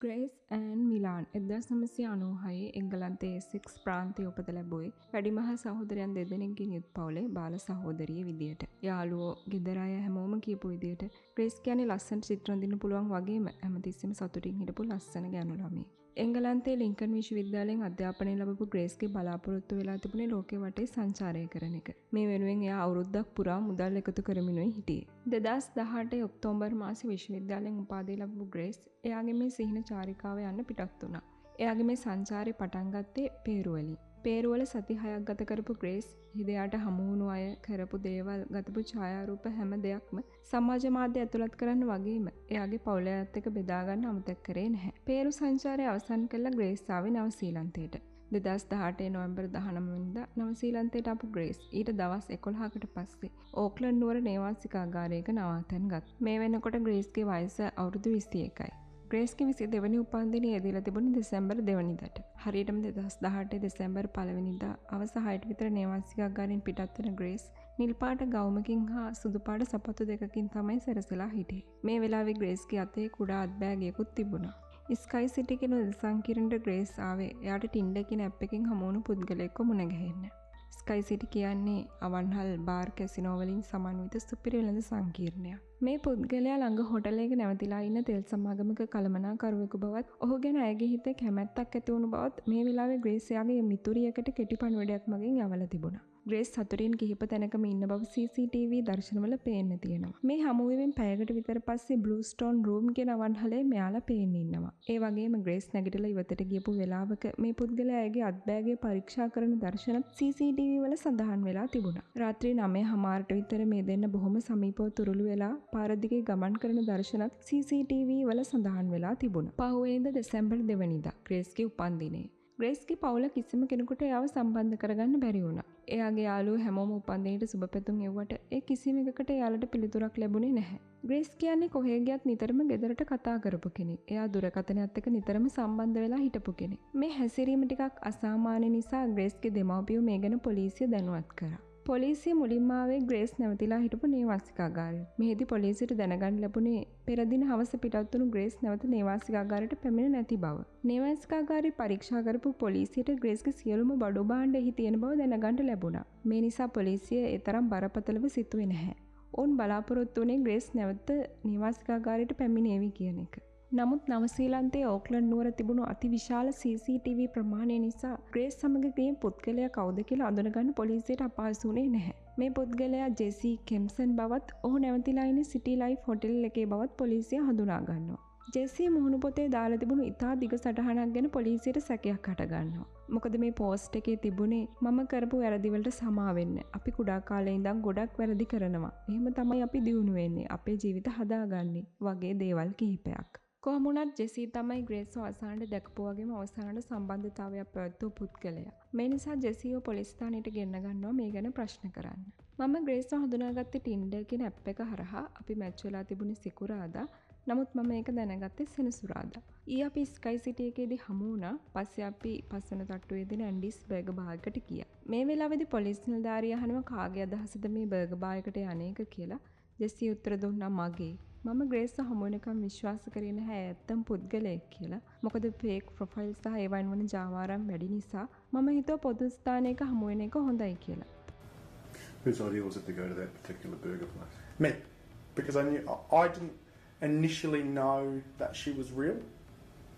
Grace and Milan 1996 එංගලන්තයේ Essex ප්‍රාන්තයේ උපත ලැබුවේ වැඩිමහල් සහෝදරයන් දෙදෙනෙක්ගෙන් යුත් පවුලේ බාල සහෝදරිය විදියට. යාළුවෝ, ගෙදර අය හැමෝම කියපු විදියට ග්‍රේස් කියන්නේ ලස්සන චිත්‍ර අඳින්න පුළුවන් වගේම හැමතිස්සෙම සතුටින් හිටපු ලස්සන ගෑනු ළමයි. එංගලන්තයේ ලින්කන් විශ්වවිද්‍යාලයෙන් අධ්‍යාපනය ලැබපු ග්‍රේස්ගේ බලාපොරොත්තු වෙලා තිබුණේ ලෝකෙ වටේ සංචාරය කරන එක. මේ වෙනුවෙන් එයා අවුරුද්දක් පුරා මුදල් එකතු කරමිනුයි හිටියේ. 2018 ඔක්තෝබර් මාසේ විශ්වවිද්‍යාලයෙන් උපාධිය ලැබපු ග්‍රේස් එයාගේ මේ සිහින චාරිකාව යන්න පිටත් වුණා. එයාගේ මේ සංචාරය පටන් ගත්තේ පේරු වලින්. පේරුවල සති 6ක් ගත කරපු ග්‍රේස් හිදයාට හමු වුණු අය කරපු දේවල් ගතපු ඡායාරූප හැම දෙයක්ම සමාජ මාධ්‍ය ඇතුළත් කරන්න වගේම එයාගේ පවුලයත් එක්ක බෙදා ගන්න අමතක කරේ නැහැ. පේරු සංචාරය අවසන් කළා ග්‍රේස් ආවේ නවසීලන්තයට. 2018 නොවැම්බර් 19 වෙනිදා නවසීලන්තයට ආපු ග්‍රේස් ඊට දවස් 11කට පස්සේ ඕක්ලන්ඩ් නුවර නේවාසිකාගාරයක නවාතැන් ගත්තා. මේ වෙනකොට ග්‍රේස්ගේ වයස අවුරුදු 21යි. ග්‍රේස්ගේ 22 වෙනි උපන්දිනය යෙදලා තිබුණේ දෙසැම්බර් 2 වෙනිදාට. හරියටම 2018 දෙසැම්බර් 1 වෙනිදා හවස 6ට විතර නේවාසිකාගාරයෙන් පිටත් වෙන ග්‍රේස් නිල් පාට ගවුමකින් හා සුදු පාට සපත්තු දෙකකින් තමයි සැරසලා හිටියේ. මේ වෙලාවේ ග්‍රේස්ගේ අතේ කුඩා අත් බෑගයකුත් තිබුණා. ස්කයි සිටි කියන සංකීර්ණට ග්‍රේස් ආවේ එයාට ටින්ඩර් කියන ඇප් එකකින් හමු වුණු පුද්ගලයෙක්ව මුණ ගැහෙන්න. ස්කයි සිටි කියන්නේ අවන්හල් බාර් කැසිනෝ වලින් සමන්විත සුපිරි වෙළඳ සංකීර්ණයක්. මේ පුද්ගලයා ළඟ හොටලයක නැවතිලා ඉන්න තෙල් සමාගමක කළමනාකරුවෙකු බවත් ඔහු ගැන අයගේ හිතේ කැමැත්තක් ඇති වුණු බවත් මේ වෙලාවේ ග්‍රේස් එයාගේ මිතුරියකට කෙටි පණිවිඩයක් මගින් යවලා තිබුණා. ග්‍රේස් සතුටින් කිහිප තැනකම ඉන්න බව CCTV දර්ශනවල පේන්න තියෙනවා. මේ හමුවීමෙන් පැයකට විතර පස්සේ බ්ලූ ස්ටෝන් රූම් කියන අවන්හලේ මෙයාලා පේන්න ඉන්නවා. ඒ වගේම ග්‍රේස් නැගිටලා ඉවතට ගියපු වෙලාවක මේ පුද්ගලයා ඇගේ අත්බෑගය පරීක්ෂා කරන දර්ශනත් CCTV වල සඳහන් වෙලා තිබුණා. රාත්‍රී 9:00ට විතර මේ දෙන්න බොහොම සමීපව තුරුළු වෙලා පාර දිගේ ගමන් කරන දර්ශනත් CCTV වල සඳහන් වෙලා තිබුණා. පහුවෙනිදා දෙසැම්බර් 2 වෙනිදා ග්‍රේස්ගේ උපන්දිනේ. ග්‍රේස්ගේ පවුල කිසිම කෙනෙකුට එයාව සම්බන්ධ කරගන්න බැරි වුණා. එයාගේ යාළුවෝ හැමෝම උපන්දිනේට සුබ පැතුම් එව්වට ඒ කිසිම එකකට එයාලට පිළිතුරක් ලැබුණේ නැහැ. ග්‍රේස් කියන්නේ කොහේ ගියත් නිතරම ගෙදරට කතා කරපු කෙනෙක්. එයා දුරකථනයත් එක්ක නිතරම සම්බන්ධ වෙලා හිටපු කෙනෙක්. මේ හැසිරීම ටිකක් අසාමාන්‍ය නිසා ග්‍රේස්ගේ දෙමව්පියෝ මේ ගැන පොලිසිය දැනුවත් කරා. පොලිසිය මුලින්ම ආවේ ග්‍රේස් නැවතිලා හිටපු නේවාසිකාගාරය. මෙහිදී පොලිසියට දැනගන්න ලැබුණේ පෙර දින හවස පිටත් වුණු ග්‍රේස් නැවත නේවාසිකාගාරයට පැමිණ නැති බව. නේවාසිකාගාරය පරීක්ෂා කරපු පොලිසියට ග්‍රේස්ගේ සියලුම බඩු භාණ්ඩ එහි තියෙන බව දැනගන්න ලැබුණා. මේ නිසා පොලිසිය ඒ තරම් බරපතලව සිතුවේ නැහැ. ඔවුන් බලාපොරොත්තු වුණේ ග්‍රේස් නැවත නේවාසිකාගාරයට පැමිණේවි කියන එක. නමුත් නවසීලන්තයේ ඕක්ලන්ඩ් නුවර තිබුණු අතිවිශාල CCTV ප්‍රමාණය නිසා ග්‍රේස් සමග ගිය පුද්ගලයා කවුද කියලා අඳුනගන්න පොලිසියට අපහසු වුණේ නැහැ. මේ පුද්ගලයා ජෙසි කෙම්සන් බවත් ඔහු නැවතිලා ඉන්නේ සිටි ලයිෆ් හොටෙල් එකේ බවත් පොලිසිය හඳුනා ගන්නවා. ජෙසි මුහුණු පොතේ දාලා තිබුණු ඉතා දිග සටහනක් ගැන පොලිසියට සැකයක් හට ගන්නවා. මොකද මේ පෝස්ට් එකේ තිබුණේ මම කරපු වැරදි වලට සමා වෙන්න. අපි කුඩා කාලේ ඉඳන් ගොඩක් වැරදි කරනවා. එහෙම තමයි අපි දියුණු වෙන්නේ. අපේ ජීවිත හදාගන්නේ වගේ දේවල් කිහිපයක්. කොහොම වුණත් ජෙසි තමයි ග්‍රේස්ව අවසානට දැකපු වගේම අවසානට සම්බන්ධතාවයක් පැවැත්වූ පුද්ගලයා. මේ නිසා ජෙසිව පොලිස් ස්ථානයට ගෙන්න ගන්නවා මේ ගැන ප්‍රශ්න කරන්න. මම ග්‍රේස්ව හඳුනාගත්තේ ටින්ඩර් කියන ඇප් එක හරහා. අපි මැච් වෙලා තිබුණේ සිකුරාදා. නමුත් මම ඒක දැනගත්තේ සෙනසුරාදා. ඊ අපි ස්කයි සිටි එකේදී හමු වුණා. පස්සේ අපි පස්වන තට්ටුවේදී ඇන්ඩිස් බර්ගර් බාර් එකට ගියා. මේ වෙලාවේදී පොලිස් නිලධාරියා අහනවා කාගේ අදහසද මේ බර්ගර් බාර් එකට යන්නේක කියලා. ජෙසි උත්තර දුන්නා මගේ. මම ග්‍රේස්ව හමු වෙනකම් විශ්වාස කරේ නැහැ ඇත්තම පුද්ගලයෙක් කියලා. මොකද ෆේක් ප්‍රොෆයිල් සහ ඒවන් වන ජාවාරම් වැඩි නිසා මම හිතුවා පොදු ස්ථානයක හමු වෙන එක හොඳයි කියලා. Whose idea was it to go to that particular burger place? Me, because I didn't initially know that she was real.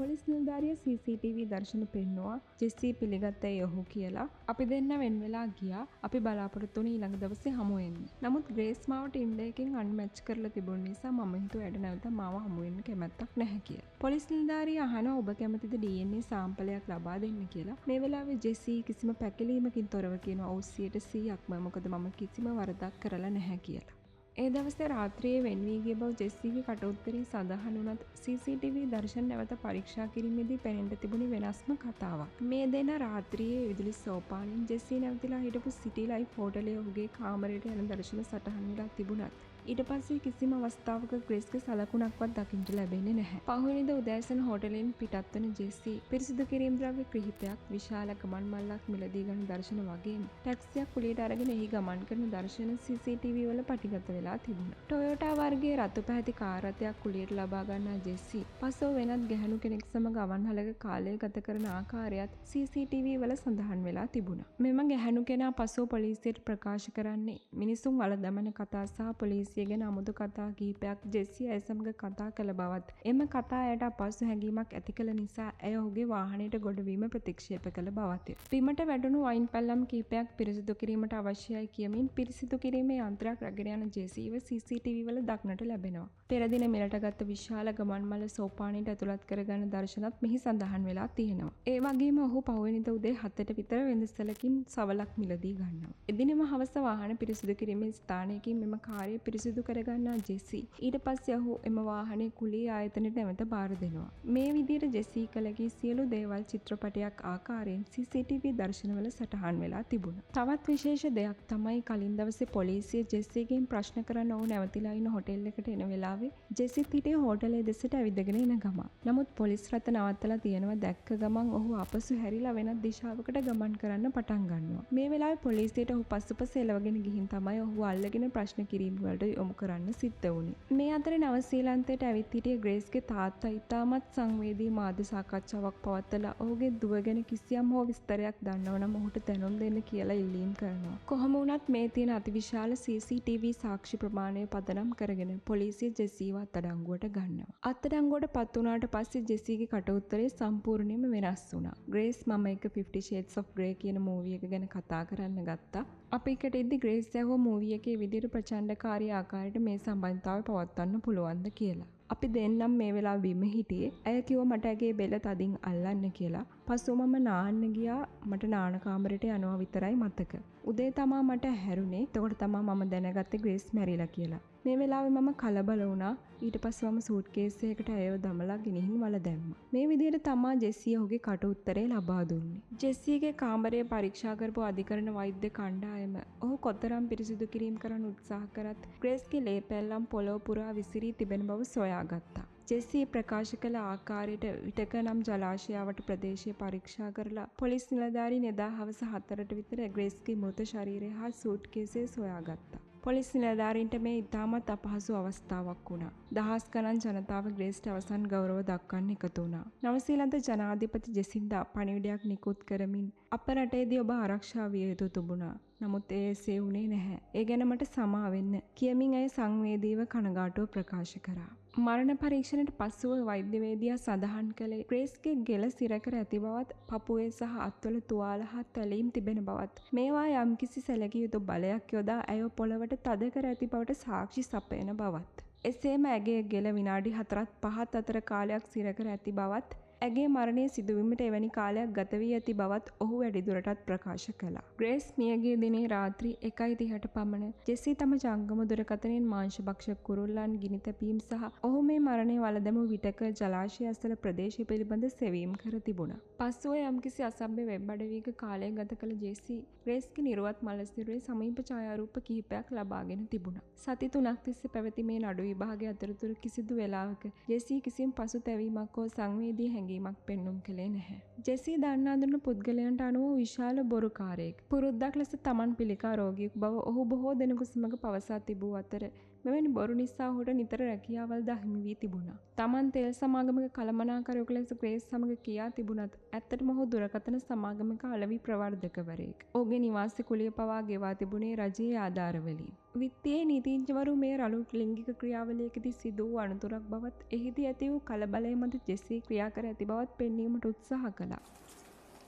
පොලිස් නිලධාරියා CCTV දර්ශන පෙන්නවා ජෙසි පිළිගත්තේ ඔහු කියලා. අපි දෙන්න වෙන් වෙලා ගියා. අපි බලාපොරොත්තු වුණේ ඊළඟ දවසේ හමු වෙන්න. නමුත් ග්‍රේස් මාව ටින්ඩර් එකෙන් අන්මැච් කරලා තිබුණ නිසා මම හිතුවා එයාට නැවත මාව හමු වෙන්න කැමැත්තක් නැහැ කියලා. පොලිස් නිලධාරියා අහනවා ඔබ කැමතිද DNA සාම්පලයක් ලබා දෙන්න කියලා. මේ වෙලාවේ ජෙසි කිසිම පැකිලීමකින් තොරව කියනවා ඔව් 100%ක්ම මොකද මම කිසිම වරදක් කරලා නැහැ කියලා. ඒ දවසේ රාත්‍රියේ වෙන් වී ගිය බව ජෙස්සිගේ කටඋත්තරේ සඳහන් වුණත් CCTV දර්ශන නැවත පරීක්ෂා කිරීමේදී පෙනෙන්න තිබුණේ වෙනස්ම කතාවක්. මේ දෙන රාත්‍රියේ විදුලි සෝපානින් ජෙස්සි නැවතිලා හිටපු සිටි ලයිෆ් හෝටලයේ ඔහුගේ කාමරයට යන දර්ශන සටහන් වෙලා තිබුණත් ඊට පස්සේ කිසිම අවස්ථාවක ග්‍රේස්ගේ සලකුණක්වත් දකින්න ලැබෙන්නේ නැහැ. පහුවෙනිදා උදෑසන හෝටලෙන් පිටත් වන ජෙසි පිරිසිදු කිරීම ද්‍රව්‍ය කිහිපයක් විශාල ගමන් මල්ලක් මිලදී ගන්න දර්ශන වගේම ටැක්සියක් කුලියට අරගෙන එහි ගමන් කරන දර්ශන CCTV වල පටිගත වෙලා තිබුණා. ටොයෝටා වර්ගයේ රතු පැහැති කාර් රථයක් කුලියට ලබා ගන්නා ජෙසි පසුව වෙනත් ගැහැණු කෙනෙක් සමග අවන්හලක කාලය ගත කරන ආකාරයත් CCTV වල සඳහන් වෙලා තිබුණා. මෙම ගැහැණු කෙනා පසුව පොලිසියට ප්‍රකාශ කරන්නේ මිනිසුන් වල දමන කතා සහ පොලිසිය ගැන අමුතු කතා කිහිපයක් ජෙසි ඇය සමග කතා කළ බවත් එම කතා ඇයට අපහසු හැඟීමක් ඇති කළ නිසා ඇය ඔහුගේ වාහනයට ගොඩවීම ප්‍රතික්ෂේප කළ බවත. බිමට වැටුණු වයින් පැල්ලම් කිහිපයක් පිරිසිදු කිරීමට අවශ්‍යයි කියමින් පිරිසිදු කිරීමේ යන්ත්‍රයක් රැගෙන යන ජෙසිව CCTV වල දක්නට ලැබෙනවා. පෙර දින මෙලට ගත්ත විශාල ගමන් මල්ල සෝපානයට ඇතුළත් කරගන්න දර්ශනත් මෙහි සඳහන් වෙලා තියෙනවා. ඒ වගේම ඔහු පහුවෙනිදා උදේ 7ට විතර වෙළඳසැලකින් සවලක් මිලදී ගන්නවා. එදිනම හවස වාහන පිරිසිදු කිරීමේ ස්ථානයකින් මෙම කාර්යය පිරිසිදු කරගන්නා ජෙසි ඊට පස්සේ ඔහු එම වාහනේ කුලී ආයතනයට නැවත බාර දෙනවා. මේ විදිහට ජෙසි කලගේ සියලු දේවල් චිත්‍රපටයක් ආකාරයෙන් CCTV දර්ශනවල සටහන් වෙලා තිබුණා. තවත් විශේෂ දෙයක් තමයි කලින් දවසේ පොලිසිය ජෙසිගෙන් ප්‍රශ්න කරන ඔහු නැවතිලා ඉන්න හොටෙල් එකට එන වෙලාවේ ජෙසිත් හිටියේ හෝටලේ දෙසට ඇවිදගෙන එන ගමන්. නමුත් පොලිස් රථ නවත්තලා තියෙනවා දැක්ක ගමන් ඔහු අපසු හැරිලා වෙනත් දිශාවකට ගමන් කරන්න පටන් ගන්නවා. මේ වෙලාවේ පොලිසියට ඔහු පසුපස එළවගෙන ගිහින් තමයි ඔහු අල්ලගෙන ප්‍රශ්න කිරීම වලට යොමු කරන්න සිද්ධ වුණේ. මේ අතරේ නවසීලන්තයට ඇවිත් හිටිය ග්‍රේස්ගේ තාත්තා ඉතාමත් සංවේදී මාධ්‍ය සාකච්ඡාවක් පවත්වලා ඔහුගේ දුව ගැන කිසියම් හෝ විස්තරයක් දන්නව නම් ඔහුට දැනුම් දෙන්න කියලා ඉල්ලීම් කරනවා. කොහොම වුණත් මේ තියෙන අතිවිශාල CCTV සාක්ෂි ප්‍රමාණය පදනම් කරගෙන පොලිසිය ජෙසිව අත්අඩංගුවට ගන්නවා. අත්අඩංගුවට පත් වුණාට පස්සේ ජෙසිගේ කට උත්තරේ සම්පූර්ණයෙන්ම වෙනස් වුණා. ග්‍රේස් මම එක 50 Shades of Grey කියන මූවි එක ගැන කතා කරන්න ගත්තා. අපි එකට ඉද්දි ග්‍රේස් ඇහුව මූවි එකේ විදිහට ප්‍රචණ්ඩකාරී ආකාරයට මේ සම්බන්ධතාවය පවත්වන්න පුළුවන්ද කියලා. අපි දෙන්නම් මේ වෙලාව බිම හිටියේ. ඇය කිව්වා මට ඇගේ බෙල්ල තදින් අල්ලන්න කියලා. පසුව මම නාන්න ගියා. මට නාන කාමරයට යනවා විතරයි මතක. උදේ තමා මට හැරුණේ. එතකොට තමා මම දැනගත්තේ ග්‍රේස් මැරිලා කියලා. මේ වෙලාවේ මම කලබල වුණා. ඊට පස්සේ මම සූට්කේස් එකකට ඇයව දමලා ගෙනිහින් වල දැම්මා. මේ විදිහට තමා ජෙසි ඔහුගේ කට උත්තරේ ලබා දුන්නේ. ජෙසිගේ කාමරය පරීක්ෂා කරපු අධිකරණ වෛද්‍ය කණ්ඩායම ඔහු කොතරම් පිරිසිදු කිරීම කරන්න උත්සාහ කරත් ග්‍රේස්ගේ ලේ පැල්ලම් පොළොව පුරා විසිරී තිබෙන බව සොයාගත්තා. ජෙසි ප්‍රකාශ කළ ආකාරයට විටක නම් ජලාශයාවට ප්‍රදේශය පරීක්ෂා කරලා පොලිස් නිලධාරීන් එදා හවස 4ට විතර ග්‍රේස්ගේ මෘත ශරීරය හා සූට්කේසය සොයාගත්තා. පොලිස් නිලධාරීන්ට මේ ඉතාමත් අපහසු අවස්ථාවක් වුණා. දහස් ගණන් ජනතාව ග්‍රේස්ට අවසන් ගෞරව දක්වන්න එකතු වුණා. නවසීලන්ත ජනාධිපති ජෙසින්ඩා පණිවිඩයක් නිකුත් කරමින් අප රටේදී ඔබ ආරක්ෂා විය යුතු තිබුණා. නමුත් ඒ එසේ වුණේ නැහැ. ඒ ගැන මට සමා වෙන්න කියමින් ඇය සංවේදීව කනගාටුව ප්‍රකාශ කරා. මරණ පරීක්ෂණයට පසුව වෛද්‍යවේදියා සඳහන් කළේ ග්‍රේස්ගේ ගෙල සිර කර ඇති බවත් පපුවේ සහ අත්වල තුවාල හා තැලීම් තිබෙන බවත් මේවා යම්කිසි සැලකිය යුතු බලයක් යොදා ඇය පොළවට තද කර ඇති බවට සාක්ෂි සපයන බවත්. එසේම ඇගේ ගෙල විනාඩි 4-5 අතර කාලයක් සිර කර ඇති බවත් ඇගේ මරණය සිදුවීමට එවැනි කාලයක් ගත වී ඇති බවත් ඔහු වැඩිදුරටත් ප්‍රකාශ කළා. ග්‍රේස් මියගිය දිනේ රාත්‍රී 1:30ට පමණ ජෙසි තම ජංගම දුරකථනයෙන් මාංශභක්ෂක කුරුල්ලන් ගිනි තැබීම සහ ඔහු මේ මරණය වළදමු විටක ජලාශය අසල ප්‍රදේශය පිළිබඳ සෙවීම් කර තිබුණා. පසුව යම්කිසි අසභ්‍ය වෙබ් අඩවියක කාලය ගත කළ ජෙසි ග්‍රේස්ගේ නිර්වත් මළසිරුවේ සමීප ඡායාරූප කිහිපයක් ලබාගෙන තිබුණා. සති 3ක් තිස්සේ පැවති මේ නඩු විභාගයේ අතරතුර කිසිදු වෙලාවක ජෙසි කිසිම පසුතැවීමක් හෝ සංවේදී හැඟීමක් පෙන්눔 කළේ නැහැ. ජෙසි දන්නා දුන්න පුද්ගලයන්ට අනුව විශාල බොරුකාරයෙක්. පුරුද්දක් ලෙස Taman පිළිකා රෝගියෙකු බව ඔහු බොහෝ දෙනෙකු සමග පවසා තිබූ අතර මෙවැනි බොරු නිසා ඔහුට නිතර රැකියාවල් ද හිමි වී තිබුණා. Taman තෙල් සමාගමක කළමනාකරුවෙකු ලෙස ග්‍රේස් සමග කියා තිබුණත් ඇත්තටම ඔහු දුරකථන සමාගමක අලෙවි ප්‍රවර්ධකවරයෙක්. ඔහුගේ නිවාස කුලිය පවා ගෙවා තිබුණේ රජයේ ආධාරවලින්. විත්තියේ නීතිඥවරු මේ රළු ලිංගික ක්‍රියාවලියකදී සිදු වූ අනතුරක් බවත් එහිදී ඇති වූ කලබලය මත ජෙසි ක්‍රියා කර ඇති බවත් පෙන්වීමට උත්සාහ කළා.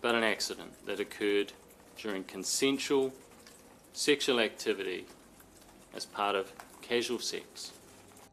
But an accident that occurred during consensual sexual activity as part of casual sex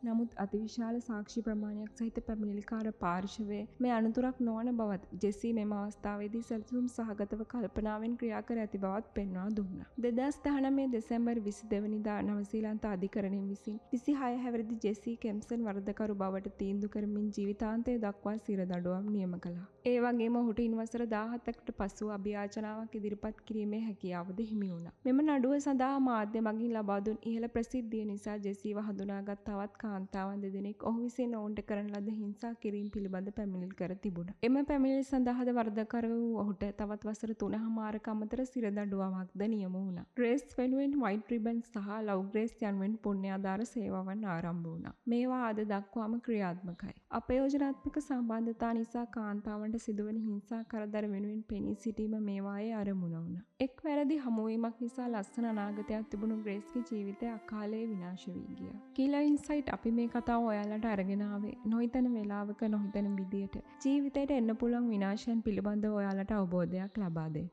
නමුත් අතිවිශාල සාක්ෂි ප්‍රමාණයක් සහිත පැමිණිලිකාර පාර්ශවය මේ අනතුරක් නොවන බවත් ජෙසී මෙම අවස්ථාවේදී සැලසුම් සහගතව කල්පනාවෙන් ක්‍රියා කර ඇති බවත් පෙන්වා දුන්නා. 2019 දෙසැම්බර් 22 වෙනිදා නවසීලන්ත අධිකරණය විසින් 26 හැවිරිදි ජෙසී කෙම්සන් වරදකරු බවට තීන්දුව කරමින් ජීවිතාන්තය දක්වා සිර දඬුවම් නියම කළා. ඒ වගේම ඔහුට ඉන්වසර 17කට පසුව අභියාචනාවක් ඉදිරිපත් කිරීමේ හැකියාවද හිමි වුණා. මෙම නඩුව සඳහා මාධ්‍ය මගින් ලබා දුන් ඉහළ ප්‍රසිද්ධිය නිසා ජෙසීව හඳුනාගත් තවත් කාන්තාවන් දෙදෙනෙක් ඔහු විසින් ඔවුන්ට කරන ලද හිංසා කිරීම පිළිබඳ පැමිණිලි කර තිබුණා. එම පැමිණිලි සඳහාද වරදකරු වූ ඔහුට තවත් වසර 3.5ක අමතර සිර දඬුවමක්ද නියම වුණා. ග්‍රේස් වෙනුවෙන් වයිට් රිබන් සහ ලව් ග්‍රේස් යනුවෙන් පුණ්‍යාධාර සේවාවන් ආරම්භ වුණා. මේවා අද දක්වාම ක්‍රියාත්මකයි. අපයෝජනාත්මක සම්බන්ධතා නිසා කාන්තාවන්ට සිදුවන හිංසා කරදර වෙනුවෙන් පෙනී සිටීම මේවායේ අරමුණ වුණා. එක් වැරදි හමුවීමක් නිසා ලස්සන අනාගතයක් තිබුණු ග්‍රේස්ගේ ජීවිතය අකාලයේ විනාශ වී ගියා. කීලා ඉන්සයිට් අපි මේ කතාව ඔයාලට අරගෙන ආවේ නොහිතන වෙලාවක නොහිතන විදියට ජීවිතයට එන්න පුළුවන් විනාශයන් පිළිබඳව ඔයාලට අවබෝධයක් ලබා දෙන්න.